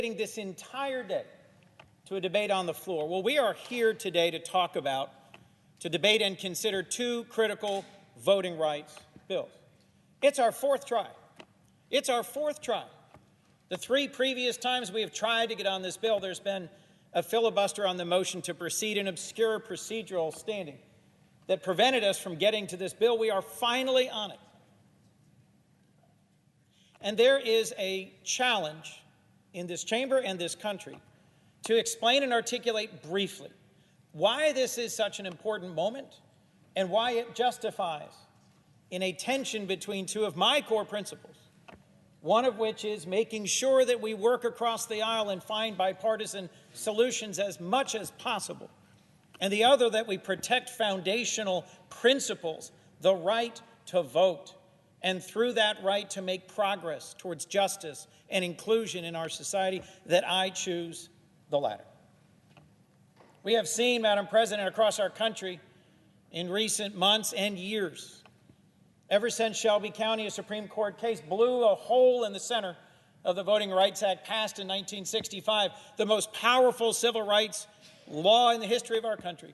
This entire day to a debate on the floor. Well, we are here today to talk about, to debate and consider two critical voting rights bills. It's our fourth try. It's our fourth try. The three previous times we have tried to get on this bill, there's been a filibuster on the motion to proceed, an obscure procedural standing that prevented us from getting to this bill. We are finally on it. And there is a challenge in this chamber and this country to explain and articulate briefly why this is such an important moment and why it justifies in a tension between two of my core principles, one of which is making sure that we work across the aisle and find bipartisan solutions as much as possible, and the other that we protect foundational principles, the right to vote, and through that right to make progress towards justice and inclusion in our society, that I choose the latter. We have seen, Madam President, across our country in recent months and years, ever since Shelby County, a Supreme Court case blew a hole in the center of the Voting Rights Act passed in 1965, the most powerful civil rights law in the history of our country,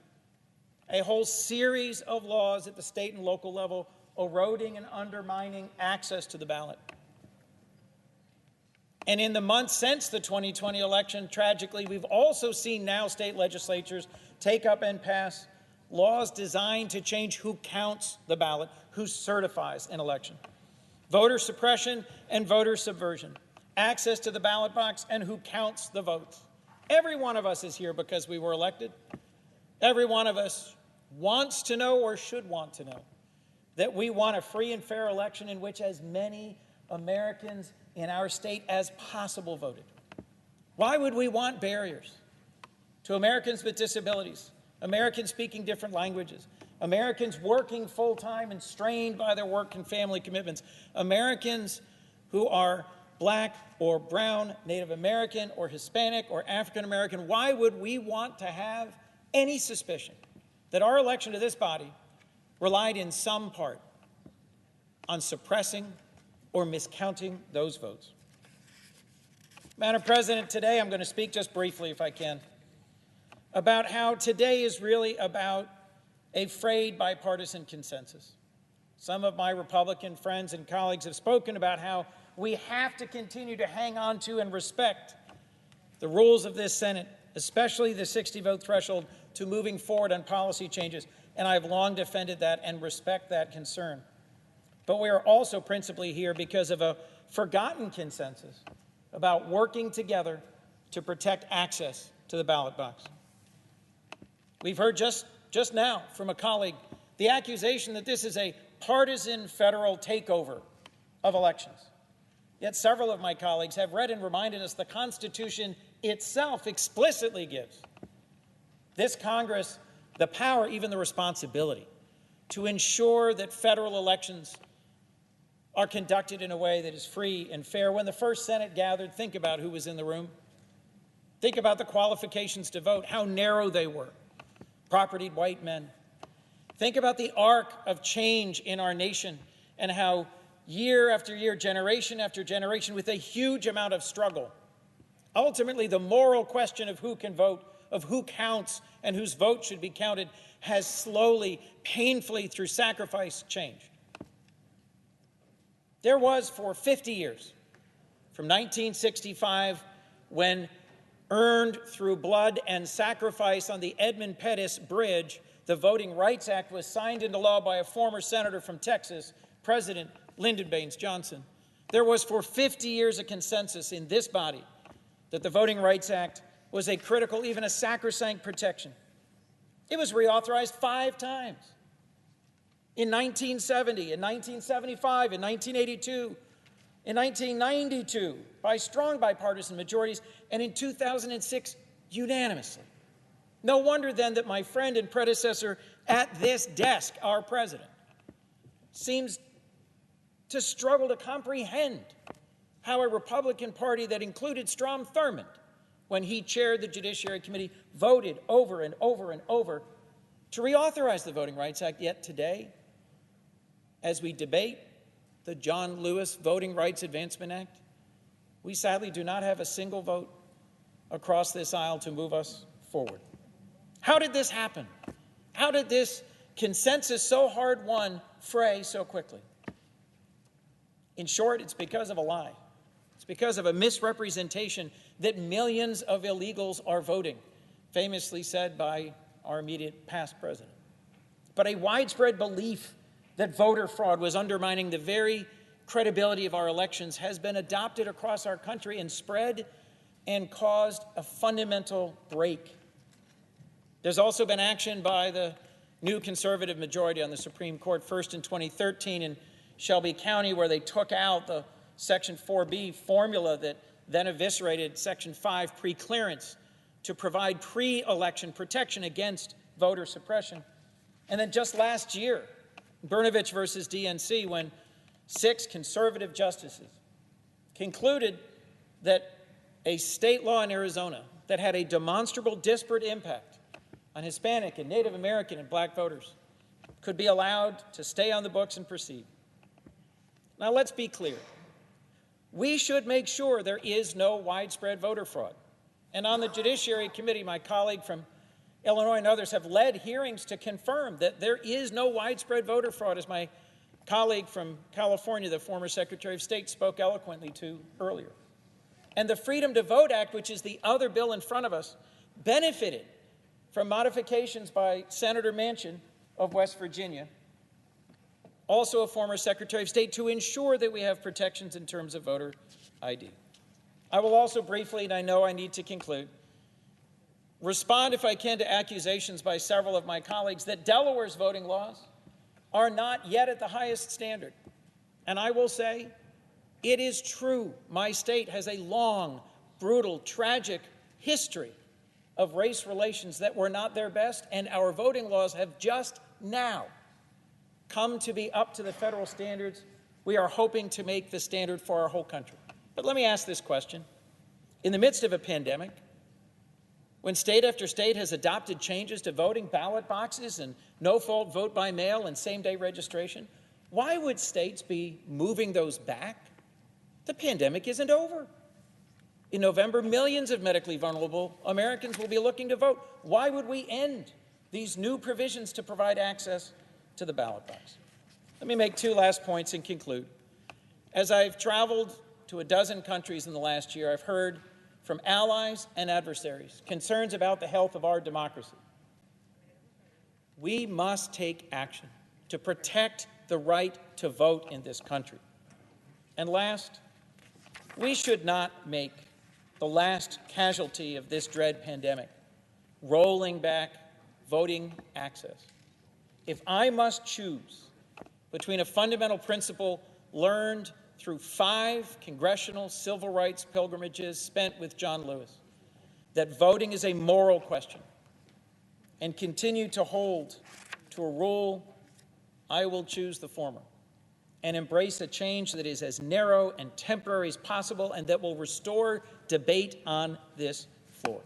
a whole series of laws at the state and local level eroding and undermining access to the ballot. And in the months since the 2020 election, tragically, we've also seen now state legislatures take up and pass laws designed to change who counts the ballot, who certifies an election, voter suppression and voter subversion, access to the ballot box, and who counts the votes. Every one of us is here because we were elected. Every one of us wants to know, or should want to know, that we want a free and fair election in which as many Americans in our state as possible voted. Why would we want barriers to Americans with disabilities, Americans speaking different languages, Americans working full-time and strained by their work and family commitments, Americans who are Black or brown, Native American or Hispanic or African American? Why would we want to have any suspicion that our election to this body relied in some part on suppressing or miscounting those votes? Madam President, today I'm going to speak just briefly, if I can, about how today is really about a frayed bipartisan consensus. Some of my Republican friends and colleagues have spoken about how we have to continue to hang on to and respect the rules of this Senate, especially the 60-vote threshold, to moving forward on policy changes. And I've long defended that and respect that concern. But we are also principally here because of a forgotten consensus about working together to protect access to the ballot box. We've heard just now from a colleague the accusation that this is a partisan federal takeover of elections. Yet several of my colleagues have read and reminded us the Constitution itself explicitly gives this Congress the power, even the responsibility, to ensure that federal elections are conducted in a way that is free and fair. When the first Senate gathered, think about who was in the room. Think about the qualifications to vote, how narrow they were. Propertied white men. Think about the arc of change in our nation and how year after year, generation after generation, with a huge amount of struggle, ultimately the moral question of who can vote, of who counts and whose vote should be counted, has slowly, painfully, through sacrifice, changed. There was for 50 years, from 1965, when earned through blood and sacrifice on the Edmund Pettus Bridge, the Voting Rights Act was signed into law by a former senator from Texas, President Lyndon Baines Johnson. There was for 50 years a consensus in this body that the Voting Rights Act was a critical, even a sacrosanct protection. It was reauthorized 5 times. In 1970, in 1975, in 1982, in 1992, by strong bipartisan majorities, and in 2006, unanimously. No wonder then that my friend and predecessor at this desk, our president, seems to struggle to comprehend how a Republican Party that included Strom Thurmond, when he chaired the Judiciary Committee, voted over and over and over to reauthorize the Voting Rights Act. Yet today, as we debate the John Lewis Voting Rights Advancement Act, we sadly do not have a single vote across this aisle to move us forward. How did this happen? How did this consensus so hard won fray so quickly? In short, it's because of a lie. It's because of a misrepresentation that millions of illegals are voting, famously said by our immediate past president. But a widespread belief that voter fraud was undermining the very credibility of our elections has been adopted across our country and spread and caused a fundamental break. There's also been action by the new conservative majority on the Supreme Court, first in 2013 in Shelby County, where they took out the Section 4B formula that then eviscerated Section 5 preclearance to provide pre-election protection against voter suppression. And then just last year, Brnovich versus DNC, when 6 conservative justices concluded that a state law in Arizona that had a demonstrable disparate impact on Hispanic and Native American and black voters could be allowed to stay on the books and proceed. Now, let's be clear. We should make sure there is no widespread voter fraud. And on the Judiciary Committee, my colleague from Illinois and others have led hearings to confirm that there is no widespread voter fraud, as my colleague from California, the former Secretary of State, spoke eloquently to earlier. And the Freedom to Vote Act, which is the other bill in front of us, benefited from modifications by Senator Manchin of West Virginia, also a former Secretary of State, to ensure that we have protections in terms of voter ID. I will also briefly, and I know I need to conclude, respond, if I can, to accusations by several of my colleagues that Delaware's voting laws are not yet at the highest standard. And I will say, it is true. My state has a long, brutal, tragic history of race relations that were not their best, and our voting laws have just now come to be up to the federal standards. We are hoping to make the standard for our whole country. But let me ask this question. In the midst of a pandemic, when state after state has adopted changes to voting, ballot boxes, and no-fault vote by mail and same-day registration, why would states be moving those back? The pandemic isn't over. In November, millions of medically vulnerable Americans will be looking to vote. Why would we end these new provisions to provide access to the ballot box? Let me make 2 last points and conclude. As I've traveled to a dozen countries in the last year, I've heard from allies and adversaries concerns about the health of our democracy. We must take action to protect the right to vote in this country. And last, we should not make the last casualty of this dread pandemic rolling back voting access. If I must choose between a fundamental principle learned through 5 congressional civil rights pilgrimages spent with John Lewis, that voting is a moral question, and continue to hold to a rule, I will choose the former and embrace a change that is as narrow and temporary as possible and that will restore debate on this floor.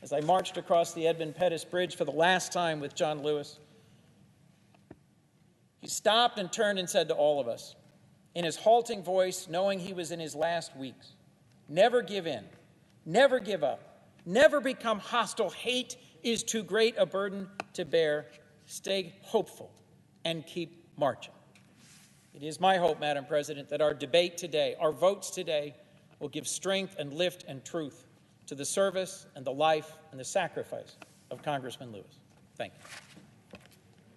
As I marched across the Edmund Pettus Bridge for the last time with John Lewis, he stopped and turned and said to all of us, in his halting voice, knowing he was in his last weeks, never give in, never give up, never become hostile. Hate is too great a burden to bear. Stay hopeful and keep marching. It is my hope, Madam President, that our debate today, our votes today, will give strength and lift and truth to the service and the life and the sacrifice of Congressman Lewis. Thank you.